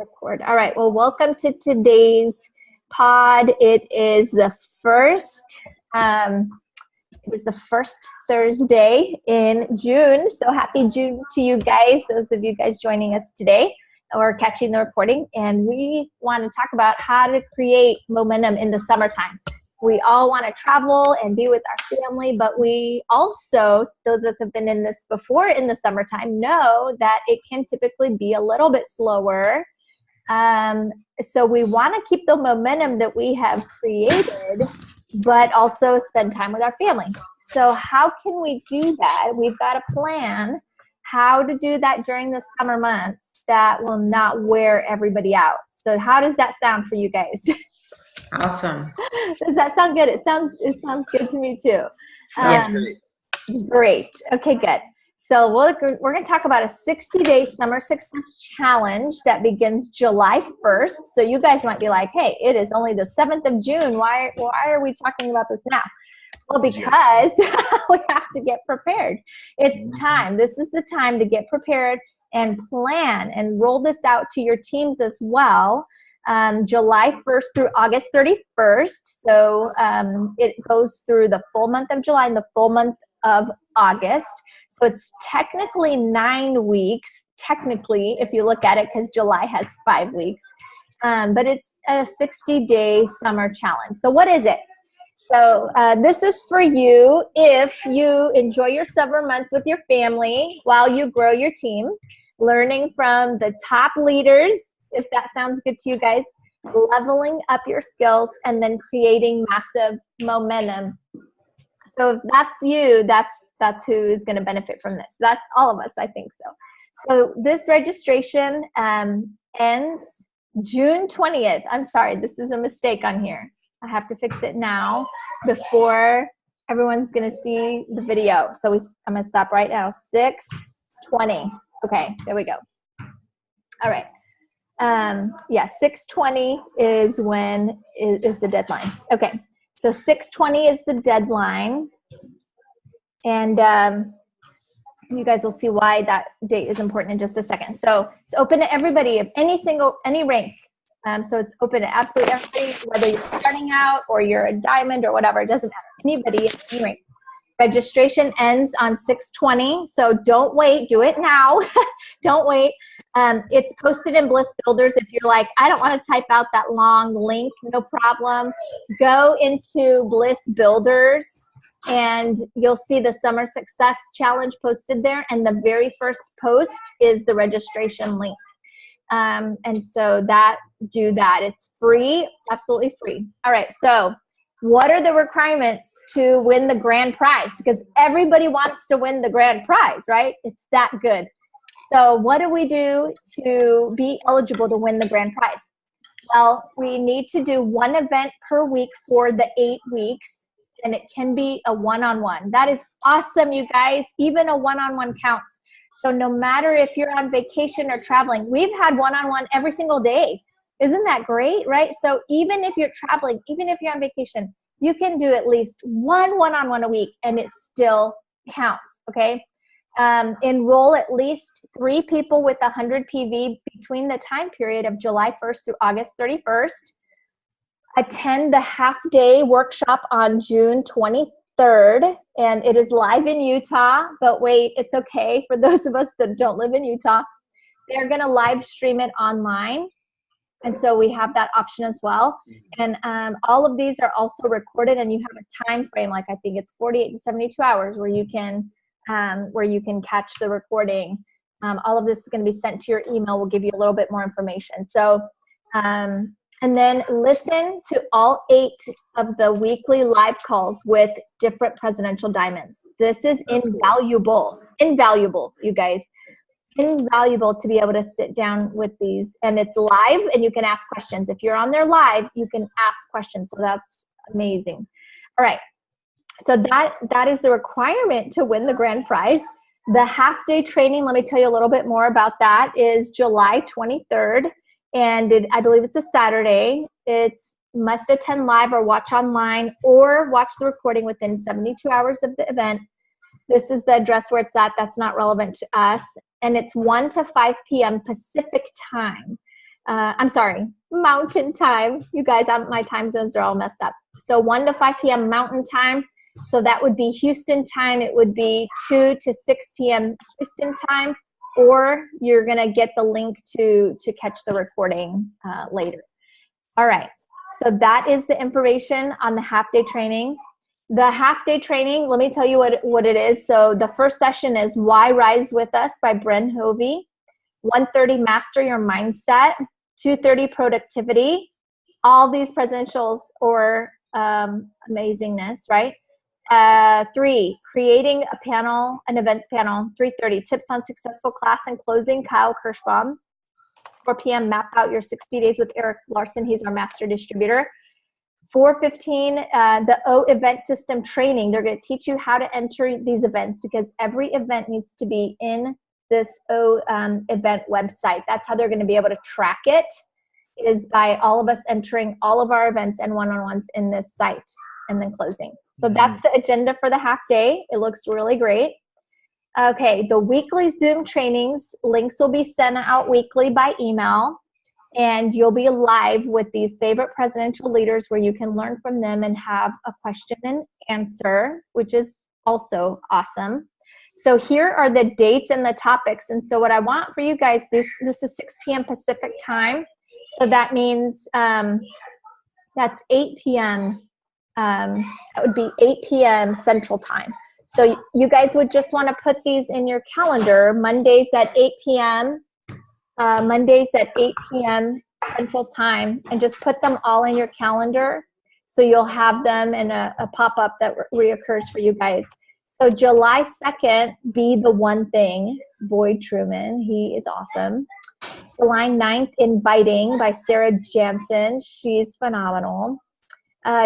Record. All right. Well, welcome to today's pod. It is the first Thursday in June. So happy June to you guys, those of you guys joining us today or catching the recording. And we want to talk about how to create momentum in the summertime. We all want to travel and be with our family, but we also, those of us who have been in this before in the summertime, know that it can typically be a little bit slower. So we want to keep the momentum that we have created, but also spend time with our family. So how can we do that? We've got a plan how to do that during the summer months that will not wear everybody out. So how does that sound for you guys? Awesome. Does that sound good? It sounds good to me too. Yes, great. Okay, good. So we're going to talk about a 60-day summer success challenge that begins July 1st. So you guys might be like, hey, it is only the 7th of June. Why are we talking about this now? Well, because we have to get prepared. It's time. This is the time to get prepared and plan and roll this out to your teams as well. July 1st through August 31st. So it goes through the full month of July and the full month of August. So it's technically 9 weeks, technically, if you look at it, because July has 5 weeks. But it's a 60-day summer challenge. So what is it? So this is for you if you enjoy your summer months with your family while you grow your team, learning from the top leaders, if that sounds good to you guys, leveling up your skills, and then creating massive momentum. So if that's you, that's who is going to benefit from this. That's all of us, I think so. So this registration ends June 20th. I'm sorry, this is a mistake on here. I have to fix it now before everyone's going to see the video. So I'm going to stop right now. 6/20. Okay, there we go. All right. 6/20 is when is the deadline. Okay, so 6/20 is the deadline, and you guys will see why that date is important in just a second. So it's open to everybody of any rank. So it's open to absolutely everybody, whether you're starting out or you're a diamond or whatever. It doesn't matter. Anybody at any rank. Registration ends on 6/20, so don't wait. Do it now. Don't wait. It's posted in Bliss Builders. If you're like, I don't want to type out that long link, no problem. Go into Bliss Builders, and you'll see the Summer Success Challenge posted there, and the very first post is the registration link. And so do that. It's free, absolutely free. All right, so what are the requirements to win the grand prize? Because everybody wants to win the grand prize, right? It's that good. So what do we do to be eligible to win the grand prize? Well, we need to do one event per week for the 8 weeks, and it can be a one-on-one. That is awesome, you guys. Even a one-on-one counts. So no matter if you're on vacation or traveling, we've had one-on-one every single day. Isn't that great, right? So even if you're traveling, even if you're on vacation, you can do at least one-on-one a week, and it still counts, okay? Enroll at least 3 people with 100 PV between the time period of July 1st through August 31st. Attend the half-day workshop on June 23rd, and it is live in Utah, but wait, it's okay for those of us that don't live in Utah. They're going to live stream it online. And so we have that option as well. And all of these are also recorded, and you have a time frame, like I think it's 48 to 72 hours where you can catch the recording. All of this is going to be sent to your email. We'll give you a little bit more information. So, and then listen to all 8 of the weekly live calls with different presidential diamonds. This is invaluable, you guys. Invaluable to be able to sit down with these, and it's live, and you can ask questions. If you're on there live, you can ask questions, so that's amazing. All right, so that is the requirement to win the grand prize. The half-day training, let me tell you a little bit more about that, is July 23rd, and I believe it's a Saturday. It's must attend live or watch online or watch the recording within 72 hours of the event. This is the address where it's at. That's not relevant to us. And it's 1 to 5 p.m. Pacific time. I'm sorry, Mountain Time. You guys, my time zones are all messed up. So 1 to 5 p.m. Mountain Time. So that would be Houston time. It would be 2 to 6 p.m. Houston time, or you're going to get the link to catch the recording later. All right. So that is the information on the half-day training. The half-day training, let me tell you what it is. So the first session is Why Rise With Us by Bren Hovey. 1:30, Master Your Mindset. 2:30, Productivity. All these presidentials or amazingness, right? 3, creating an events panel. 3:30, tips on successful class and closing, Kyle Kirschbaum. 4 p.m., map out your 60 days with Eric Larson. He's our master distributor. 4:15, the O event system training. They're going to teach you how to enter these events because every event needs to be in this O event website. That's how they're going to be able to track it, is by all of us entering all of our events and one-on-ones in this site and then closing. So that's the agenda for the half day. It looks really great. Okay, the weekly Zoom trainings, links will be sent out weekly by email, and you'll be live with these favorite presidential leaders where you can learn from them and have a question and answer, which is also awesome. So here are the dates and the topics. And so what I want for you guys, this is 6 p.m. Pacific time. So that means that's 8 p.m. That would be 8 p.m. Central time. So you guys would just want to put these in your calendar. Mondays at 8 p.m. Mondays at 8 p.m. Central time, and just put them all in your calendar so you'll have them in a pop-up that reoccurs for you guys. So July 2nd, Be the One Thing, Boyd Truman. He is awesome. July 9th, Inviting by Sarah Jansen. She's phenomenal.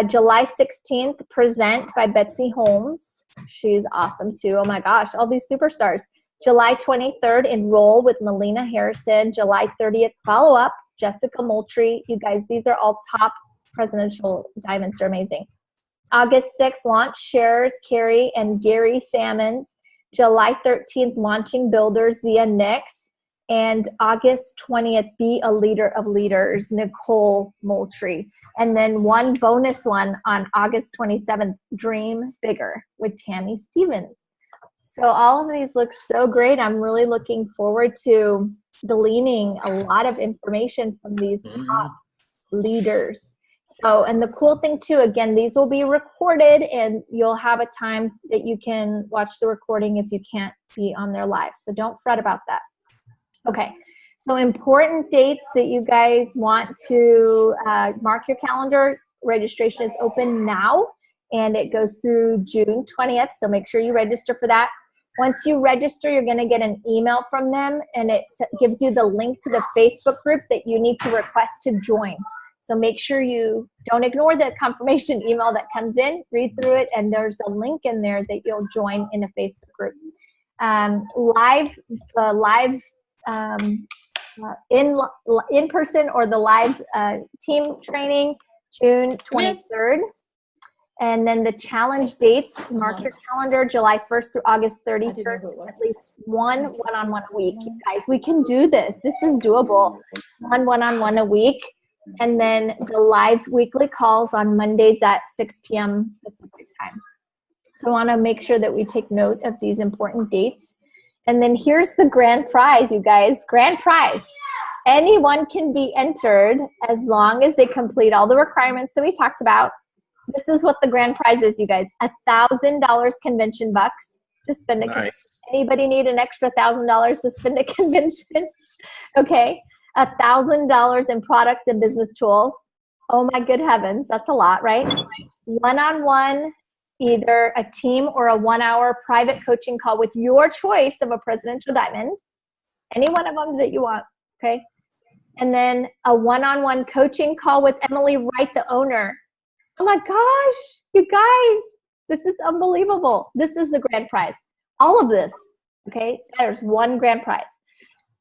July 16th, Present by Betsy Holmes. She's awesome too. Oh my gosh, all these superstars. July 23rd, Enroll with Melina Harrison. July 30th, Follow Up, Jessica Moultrie. You guys, these are all top presidential diamonds. They're amazing. August 6th, Launch Shares, Carrie and Gary Salmons. July 13th, Launching Builders, Zia Nix. And August 20th, Be a Leader of Leaders, Nicole Moultrie. And then one bonus one on August 27th, Dream Bigger with Tammy Stevens. So all of these look so great. I'm really looking forward to gleaning a lot of information from these top leaders. So, and the cool thing too, again, these will be recorded and you'll have a time that you can watch the recording if you can't be on their live. So don't fret about that. Okay, so important dates that you guys want to mark your calendar. Registration is open now and it goes through June 20th. So make sure you register for that. Once you register, you're going to get an email from them and it gives you the link to the Facebook group that you need to request to join. So make sure you don't ignore the confirmation email that comes in, read through it, and there's a link in there that you'll join in a Facebook group. In person or the live team training, June 23rd. And then the challenge dates, mark your calendar, July 1st through August 31st, at least one one-on-one a week. You guys, we can do this. This is doable. One one-on-one a week. And then the live weekly calls on Mondays at 6 p.m. Pacific time. So I want to make sure that we take note of these important dates. And then here's the grand prize, you guys. Grand prize. Anyone can be entered as long as they complete all the requirements that we talked about. This is what the grand prize is, you guys. $1,000 convention bucks to spend a convention. Anybody need an extra $1,000 to spend a convention? Okay. $1,000 in products and business tools. Oh my good heavens. That's a lot, right? One-on-one, either a team or a 1-hour private coaching call with your choice of a presidential diamond. Any one of them that you want. Okay. And then a one-on-one coaching call with Emily Wright, the owner. Oh my gosh, you guys, this is unbelievable. This is the grand prize. All of this, okay, there's one grand prize.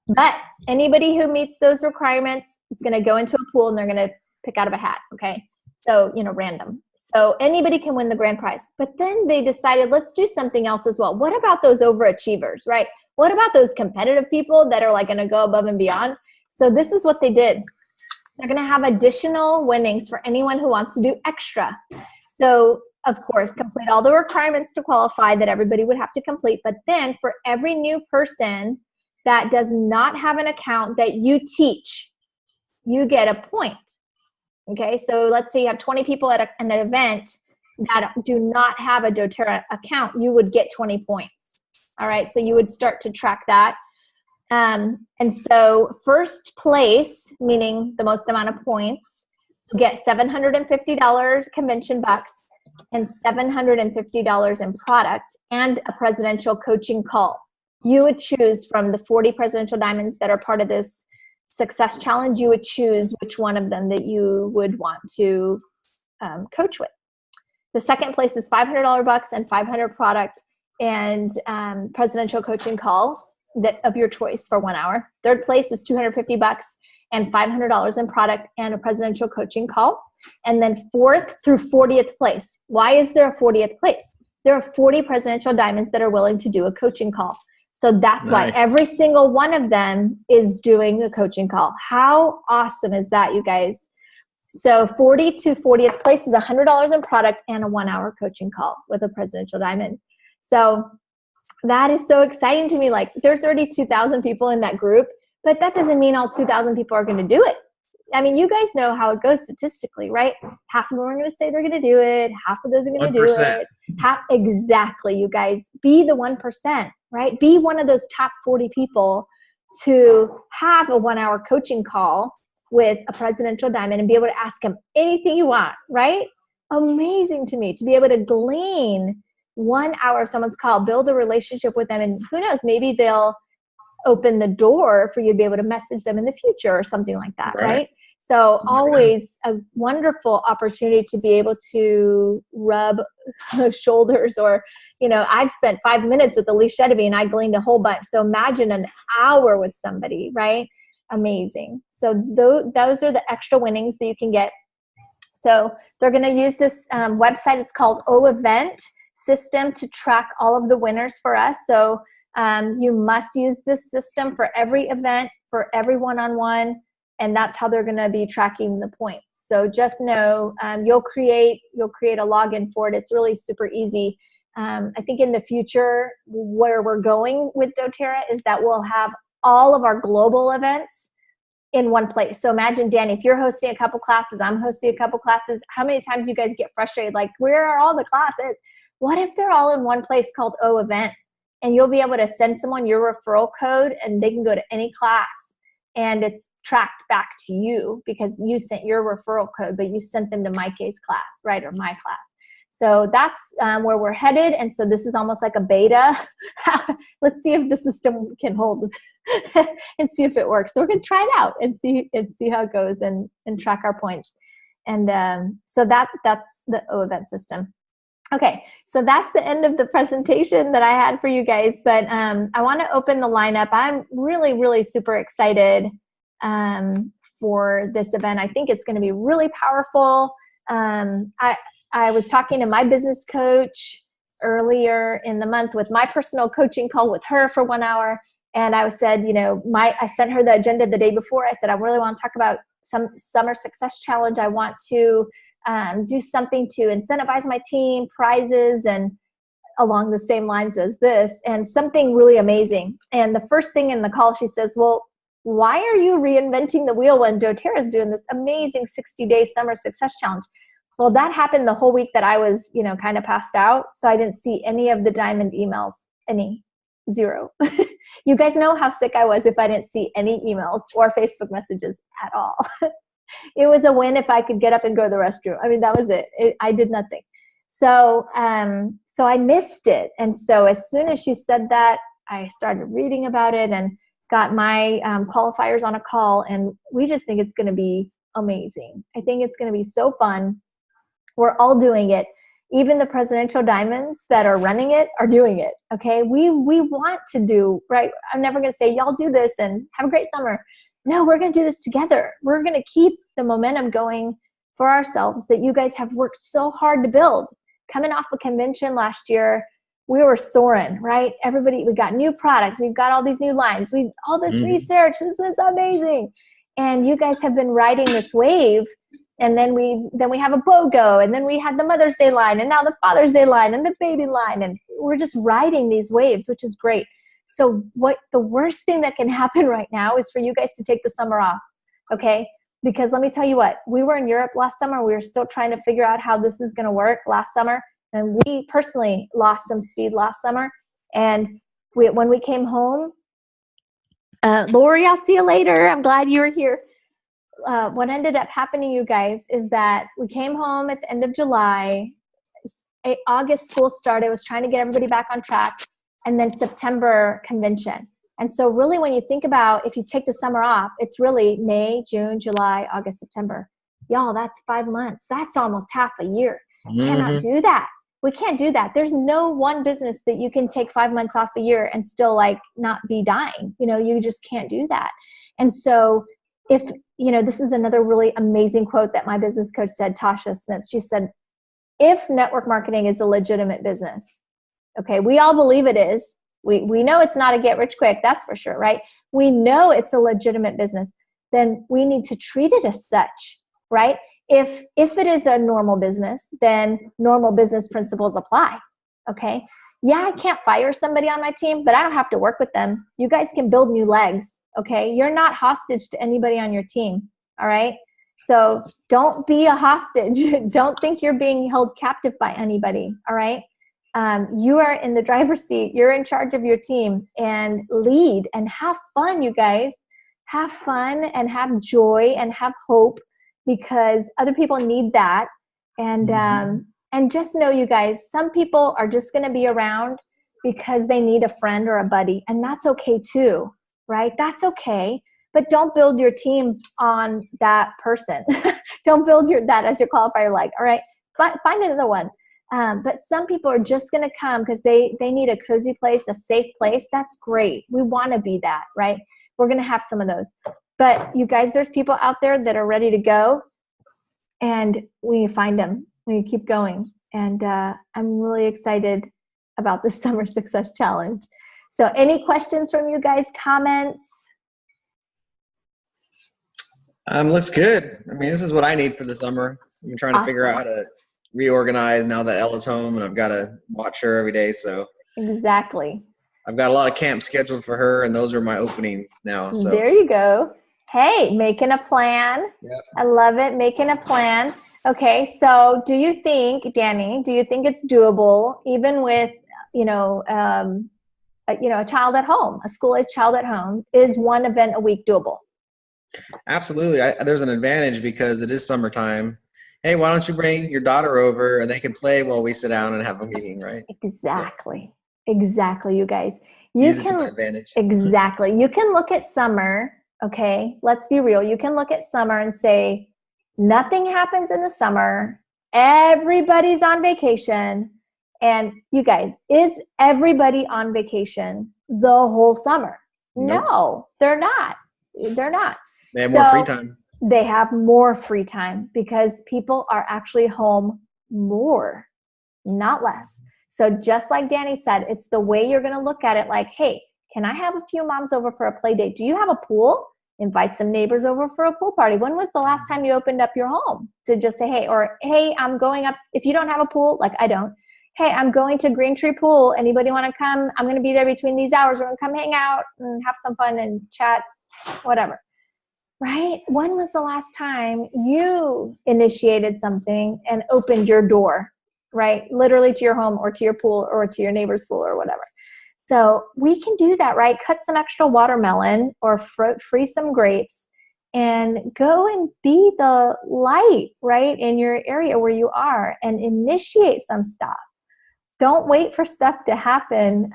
But anybody who meets those requirements, it's going to go into a pool and they're going to pick out of a hat, okay? So, random. So anybody can win the grand prize. But then they decided, let's do something else as well. What about those overachievers, right? What about those competitive people that are like going to go above and beyond? So this is what they did. They're going to have additional winnings for anyone who wants to do extra. So, of course, complete all the requirements to qualify that everybody would have to complete. But then for every new person that does not have an account that you teach, you get a point. Okay, so let's say you have 20 people at an event that do not have a doTERRA account, you would get 20 points. All right, so you would start to track that. And so first place, meaning the most amount of points, get $750 convention bucks and $750 in product and a presidential coaching call. You would choose from the 40 presidential diamonds that are part of this success challenge. You would choose which one of them that you would want to coach with. The second place is $500 bucks and 500 product and presidential coaching call that of your choice for 1 hour. Third place is $250 bucks and $500 in product and a presidential coaching call. And then fourth through 40th place. Why is there a 40th place? There are 40 presidential diamonds that are willing to do a coaching call. So that's why every single one of them is doing a coaching call. How awesome is that, you guys? So 40 to 40th place is $100 in product and a 1 hour coaching call with a presidential diamond. So that is so exciting to me. Like, there's already 2,000 people in that group, but that doesn't mean all 2,000 people are going to do it. I mean, you guys know how it goes statistically, right? Half of them are going to say they're going to do it. Half of those are going to do it. Exactly, you guys. Be the 1%, right? Be one of those top 40 people to have a 1 hour coaching call with a presidential diamond and be able to ask them anything you want, right? Amazing to me to be able to glean 1 hour of someone's call, build a relationship with them, and who knows, maybe they'll open the door for you to be able to message them in the future or something like that, right? So always a wonderful opportunity to be able to rub shoulders, or, you know, I've spent 5 minutes with Elise Shedeby and I gleaned a whole bunch. So imagine an hour with somebody, right? Amazing. So those are the extra winnings that you can get. So they're going to use this website. It's called OEvent system to track all of the winners for us. So you must use this system for every event, for every one-on-one, and that's how they're going to be tracking the points. So just know you'll create a login for it. It's really super easy. I think in the future, where we're going with doTERRA is that we'll have all of our global events in one place. So imagine, Danny, if you're hosting a couple classes, I'm hosting a couple classes, how many times you guys get frustrated? Like, where are all the classes? What if they're all in one place called OEvent? And you'll be able to send someone your referral code and they can go to any class and it's tracked back to you because you sent your referral code, but you sent them to Mike's class, right? Or my class. So that's where we're headed. And so this is almost like a beta. Let's see if the system can hold and see if it works. So we're going to try it out and see how it goes and track our points. And so that's the OEvent system. Okay, so that's the end of the presentation that I had for you guys, but I want to open the lineup. I'm really, really super excited for this event. I think it's going to be really powerful. I was talking to my business coach earlier in the month with my personal coaching call with her for 1 hour, and I said, you know, I sent her the agenda the day before. I said, I really want to talk about some summer success challenge. I want to do something to incentivize my team, prizes, and along the same lines as this, and something really amazing. And the first thing in the call, she says, well, why are you reinventing the wheel when doTERRA is doing this amazing 60-day summer success challenge? Well, that happened the whole week that I was, you know, kind of passed out. So I didn't see any of the diamond emails, zero. You guys know how sick I was if I didn't see any emails or Facebook messages at all. It was a win if I could get up and go to the restroom. I mean, that was it. I did nothing. So, so I missed it. And so as soon as she said that, I started reading about it and got my qualifiers on a call. And we just think it's going to be amazing. I think it's going to be so fun. We're all doing it. Even the presidential diamonds that are running it are doing it. Okay. We want to do, right? I'm never going to say, y'all do this and have a great summer. No, we're going to do this together. We're going to keep the momentum going for ourselves that you guys have worked so hard to build. Coming off a convention last year, we were soaring, right? Everybody, we got new products. We've got all these new lines. All this research. This is amazing. And you guys have been riding this wave. And then we have a BOGO, and then we had the Mother's Day line, and now the Father's Day line, and the baby line. And we're just riding these waves, which is great. So what the worst thing that can happen right now is for you guys to take the summer off. Okay. Because let me tell you what, we were in Europe last summer. We were still trying to figure out how this is going to work last summer. And we personally lost some speed last summer. And when we came home, Lori, I'll see you later. I'm glad you were here. What ended up happening, you guys, is that we came home at the end of July. August school started. I was trying to get everybody back on track. And then September convention. And so really when you think about if you take the summer off, it's really May, June, July, August, September. Y'all, that's 5 months. That's almost half a year. Cannot do that. We can't do that. There's no one business that you can take 5 months off a year and still like not be dying. You know, you just can't do that. And so if, you know, this is another really amazing quote that my business coach said, Tasha Smith. She said, if network marketing is a legitimate business, okay, we all believe it is. We know it's not a get rich quick, that's for sure, right? We know it's a legitimate business. Then we need to treat it as such, right? If it is a normal business, then normal business principles apply, okay? Yeah, I can't fire somebody on my team, but I don't have to work with them. You guys can build new legs, okay? You're not hostage to anybody on your team, all right? So don't be a hostage. Don't think you're being held captive by anybody, all right? You are in the driver's seat. You're in charge of your team, and lead and have fun, you guys. Have fun and have joy and have hope, because other people need that. And just know, you guys, some people are just going to be around because they need a friend or a buddy, and that's okay too, right? That's okay. But don't build your team on that person. Don't build that as your qualifier. Like, all right, find another one. But some people are just going to come because they need a cozy place, a safe place. That's great. We want to be that, right? We're going to have some of those. But you guys, there's people out there that are ready to go, and we find them. We keep going. And I'm really excited about the Summer Success Challenge. So any questions from you guys, comments? Looks good. I mean, this is what I need for the summer. I'm trying to figure out how to reorganize now that Ella's home, and I've got to watch her every day. So exactly. I've got a lot of camps scheduled for her, and those are my openings now. So there you go. Hey, making a plan. Yep. I love it. Making a plan. Okay. So do you think, Danny, it's doable even with, a child at home, a school-age child at home? Is one event a week doable? Absolutely. There's an advantage because it is summertime. Hey, why don't you bring your daughter over and they can play while we sit down and have a meeting, right? Exactly. Yeah. Exactly, you guys. Use it to my advantage. Exactly. You can look at summer, okay? Let's be real. You can look at summer and say, nothing happens in the summer. Everybody's on vacation. And you guys, is everybody on vacation the whole summer? Nope. No, they're not. They're not. They have more free time. They have more free time because people are actually home more, not less. So just like Danny said, it's the way you're going to look at it. Like, hey, can I have a few moms over for a play date? Do you have a pool? Invite some neighbors over for a pool party. When was the last time you opened up your home to just say, hey, or hey, I'm going up. If you don't have a pool, like I don't, hey, I'm going to Green Tree Pool. Anybody want to come? I'm going to be there between these hours. We're going to come hang out and have some fun and chat, whatever. Right? When was the last time you initiated something and opened your door, right? Literally to your home or to your pool or to your neighbor's pool or whatever. So we can do that, right? Cut some extra watermelon or freeze some grapes and go and be the light, right? In your area where you are and initiate some stuff. Don't wait for stuff to happen.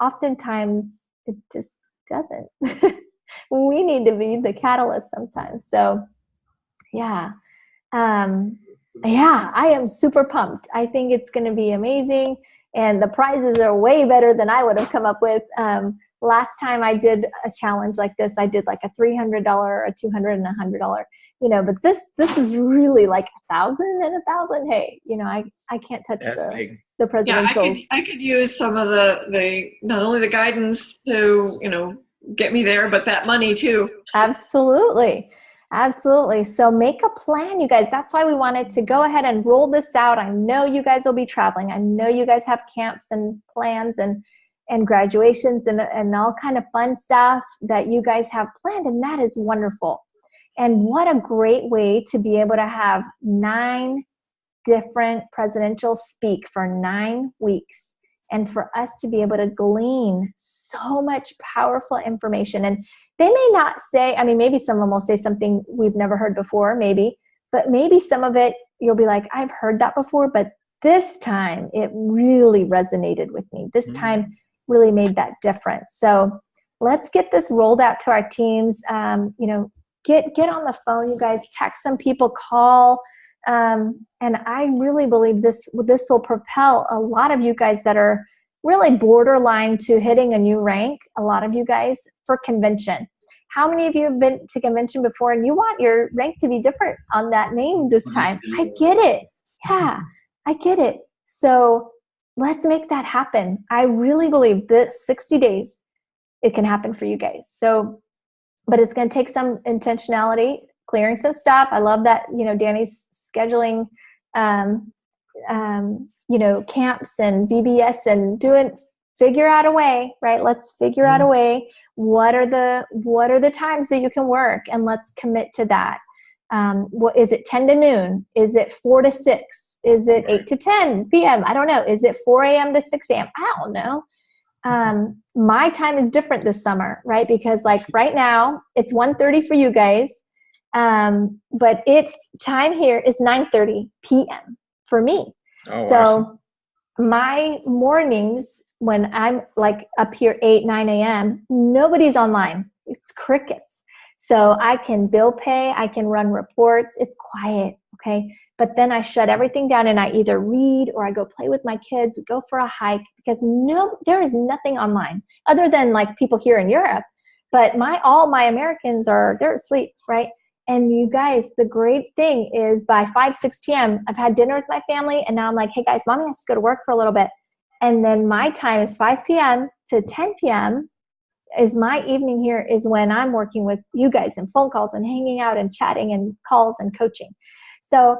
Oftentimes it just doesn't. We need to be the catalyst sometimes. So yeah. I am super pumped. I think it's going to be amazing. And the prizes are way better than I would have come up with. last time I did a challenge like this, I did like a $300, a $200, and $100, but this is really like 1,000 and 1,000. Hey, I can't touch That's big. the Yeah, presidential. I could use some of the not only the guidance to, get me there, but that money too. Absolutely. Absolutely. So make a plan, you guys. That's why we wanted to go ahead and roll this out. I know you guys will be traveling. I know you guys have camps and plans and graduations and all kind of fun stuff that you guys have planned. And that is wonderful. And what a great way to be able to have 9 different presidential speak for 9 weeks. And for us to be able to glean so much powerful information. And they may not say, maybe some of them will say something we've never heard before, maybe, but maybe some of it, you'll be like, I've heard that before, but this time it really resonated with me. This time really made that difference. So let's get this rolled out to our teams. Get on the phone, you guys, text some people, call. And I really believe this will propel a lot of you guys that are really borderline to hitting a new rank, a lot of you guys, for convention. How many of you have been to convention before and you want your rank to be different on that name this time? I get it. Yeah, I get it. So let's make that happen. I really believe this 60 days, it can happen for you guys. So, but it's going to take some intentionality, clearing some stuff. I love that, Danny's scheduling, camps and VBS and figure out a way, right? Let's figure out a way. What are the times that you can work, and let's commit to that. What is it? 10 to noon? Is it 4 to 6? Is it 8 to 10 p.m.? I don't know. Is it 4 a.m. to 6 a.m.? I don't know. My time is different this summer, right? Because like right now it's 1:30 for you guys. But time here is 9:30 p.m. for me. Oh, so wow. My mornings when I'm like up here 8, 9 a.m., nobody's online. It's crickets. So I can bill pay, I can run reports. It's quiet. Okay. But then I shut everything down and I either read or I go play with my kids, we go for a hike, because there is nothing online other than like people here in Europe. But all my Americans they're asleep, right? And you guys, the great thing is by 5, 6 p.m., I've had dinner with my family, and now I'm like, hey guys, mommy has to go to work for a little bit. And then my time is 5 p.m. to 10 p.m. is my evening here, is when I'm working with you guys and phone calls and hanging out and chatting and calls and coaching. So,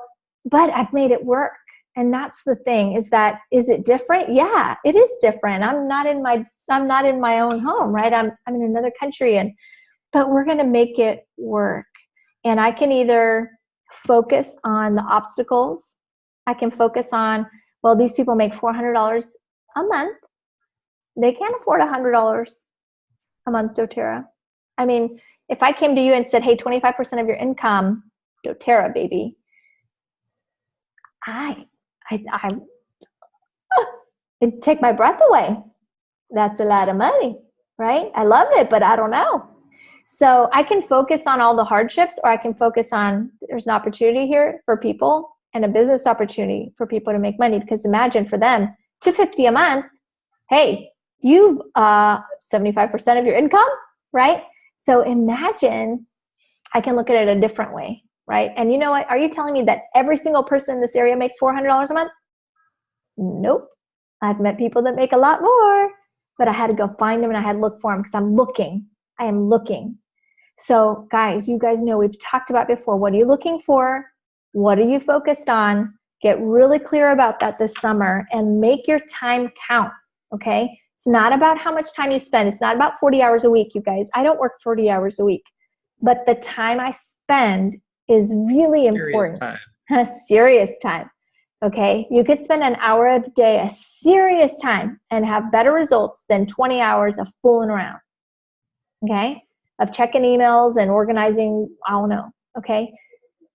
but I've made it work. And that's the thing, is it different? Yeah, it is different. I'm not in my own home, right? I'm in another country, but we're going to make it work. And I can either focus on the obstacles. I can focus on, well, these people make $400 a month. They can't afford $100 a month, doTERRA. I mean, if I came to you and said, hey, 25% of your income, doTERRA, baby, it'd take my breath away. That's a lot of money, right? I love it, but I don't know. So I can focus on all the hardships, or I can focus on there's an opportunity here for people and a business opportunity for people to make money. Because imagine for them, $250 a month, hey, you've 75% of your income, right? So imagine I can look at it a different way, right? And you know what? Are you telling me that every single person in this area makes $400 a month? Nope. I've met people that make a lot more, but I had to go find them and I had to look for them because I'm looking. I am looking. So guys, you guys know we've talked about before. What are you looking for? What are you focused on? Get really clear about that this summer and make your time count, okay? It's not about how much time you spend. It's not about 40 hours a week, you guys. I don't work 40 hours a week, but the time I spend is really important. Serious time, okay? You could spend an hour a day, a serious time, and have better results than 20 hours of fooling around. Okay, of checking emails and organizing, I don't know, okay?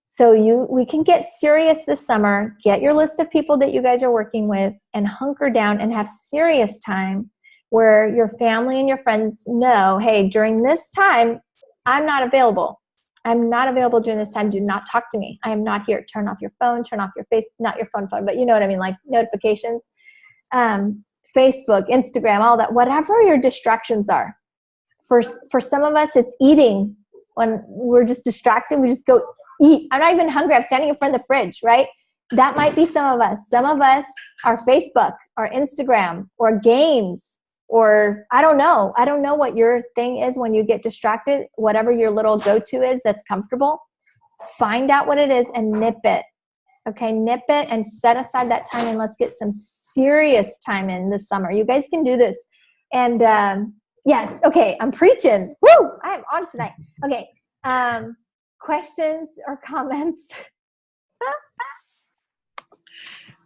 So we can get serious this summer, get your list of people that you guys are working with, and hunker down and have serious time where your family and your friends know, hey, during this time, I'm not available. I'm not available during this time. Do not talk to me. I am not here. Turn off your phone, turn off your face, not your phone, but you know what I mean, like notifications. Facebook, Instagram, all that, whatever your distractions are. For some of us, it's eating. When we're just distracted, we just go eat. I'm not even hungry. I'm standing in front of the fridge, right? That might be some of us. Some of us are Facebook or Instagram or games, or I don't know. I don't know what your thing is when you get distracted. Whatever your little go-to is that's comfortable, find out what it is and nip it. Okay, nip it and set aside that time, and let's get some serious time in this summer. You guys can do this. And yes, okay, I'm preaching. Woo! I'm on tonight. Okay, questions or comments?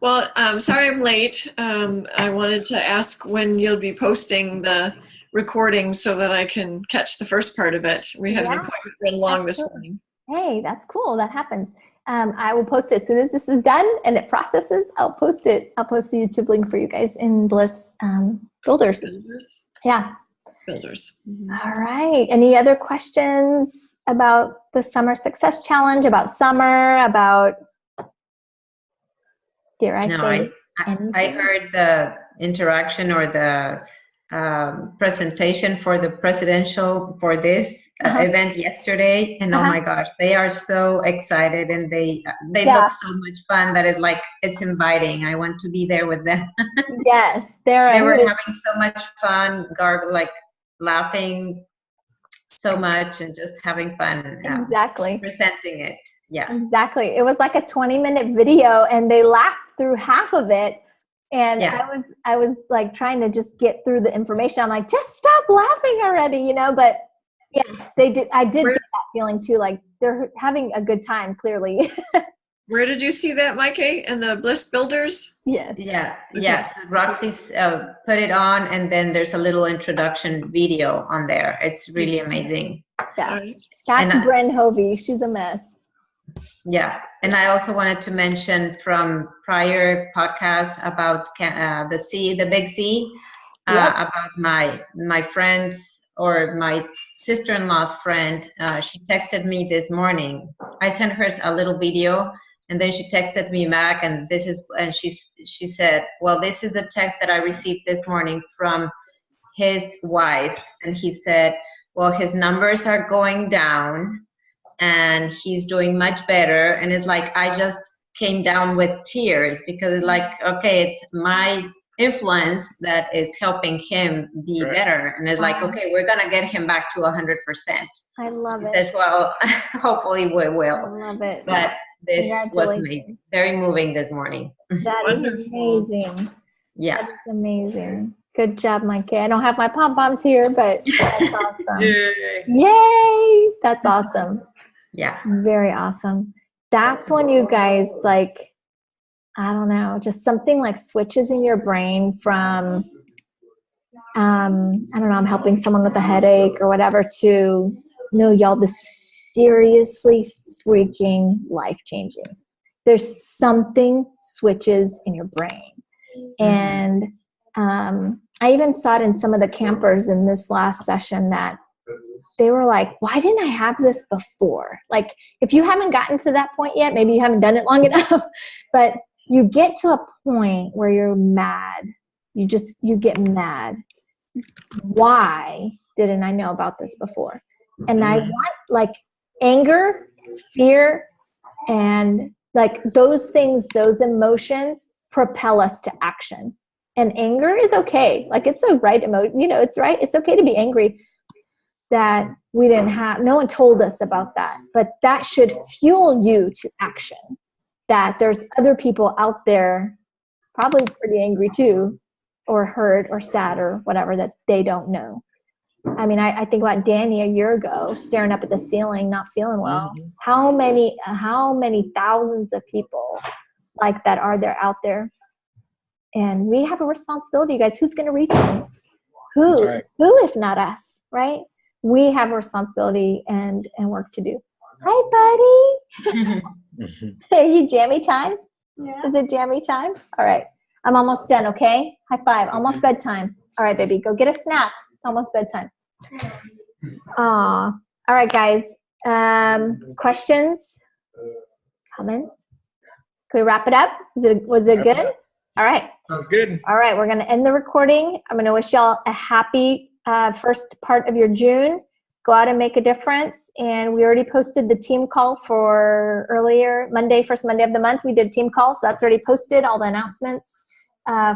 Well, sorry I'm late. I wanted to ask when you'll be posting the recording so that I can catch the first part of it. We had an appointment run long this morning. Hey, that's cool. That happens. I will post it as soon as this is done and it processes. I'll post it. I'll post the YouTube link for you guys in Bliss Builders. Yeah. Builders. All right. Any other questions about the Summer Success Challenge, about summer, about, dare I say anything? I heard the interaction or the presentation for the presidential for this event yesterday, and oh my gosh, they are so excited, and they look so much fun that it's inviting. I want to be there with them. Yes, they were having so much fun, laughing so much and just having fun. Exactly. Presenting it. Yeah. Exactly. It was like a 20-minute video and they laughed through half of it. And I was like trying to just get through the information. I'm like, just stop laughing already, but yes, they did. I did get that feeling too. Like they're having a good time, clearly. Where did you see that, Mikey? In the Bliss Builders? Yes. Yeah. Yes. Roxy's put it on, and then there's a little introduction video on there. It's really amazing. Yeah. That's Bren Hovey. She's a mess. Yeah. And I also wanted to mention from prior podcasts about the Big C, about my friends or my sister-in-law's friend. She texted me this morning. I sent her a little video, and then she texted me back, and she said, well, this is a text that I received this morning from his wife. And he said, well, his numbers are going down and he's doing much better. And it's like, I just came down with tears because it's like, okay, it's my influence that is helping him be better. And it's like, okay, we're going to get him back to 100%. I love it. Says, well, hopefully we will. I love it. But this was amazing. Very moving this morning. That is amazing. Yeah. That is amazing. Good job, Mikey. I don't have my pom-poms here, but that's awesome. Yay! That's awesome. Yeah. Very awesome. That's when you guys I don't know, just something like switches in your brain from, I don't know, I'm helping someone with a headache or whatever to, no, y'all, this is seriously freaking life-changing. There's something switches in your brain. And I even saw it in some of the campers in this last session that they were like, why didn't I have this before? Like, if you haven't gotten to that point yet, maybe you haven't done it long enough, but you get to a point where you're mad. You get mad. Why didn't I know about this before? And I want anger, fear, and those things, those emotions propel us to action. And anger is okay. It's a right emotion. It's right. It's okay to be angry that we didn't have, no one told us about that, but that should fuel you to action. That there's other people out there probably pretty angry too, or hurt or sad or whatever, that they don't know. I mean, I think about Danny a year ago, staring up at the ceiling, not feeling well. How many thousands of people like that are there out there? And we have a responsibility, guys. Who's going to reach them? Who if not us, right? We have a responsibility and work to do. Hi, buddy. Are you jammy time? Yeah. Is it jammy time? All right. I'm almost done, okay? High five. Almost bedtime. All right, baby. Go get a snack. It's almost bedtime. All right, guys. Questions? Comments? Can we wrap it up? Was it good? All right. Sounds good. All right. We're going to end the recording. I'm going to wish y'all a happy first part of your June. Go out and make a difference. And we already posted the team call for earlier Monday, first Monday of the month. We did a team call. So that's already posted, all the announcements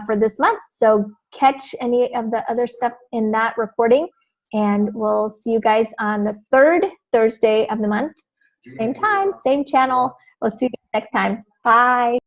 for this month. So catch any of the other stuff in that recording. And we'll see you guys on the third Thursday of the month. Same time, same channel. We'll see you next time. Bye.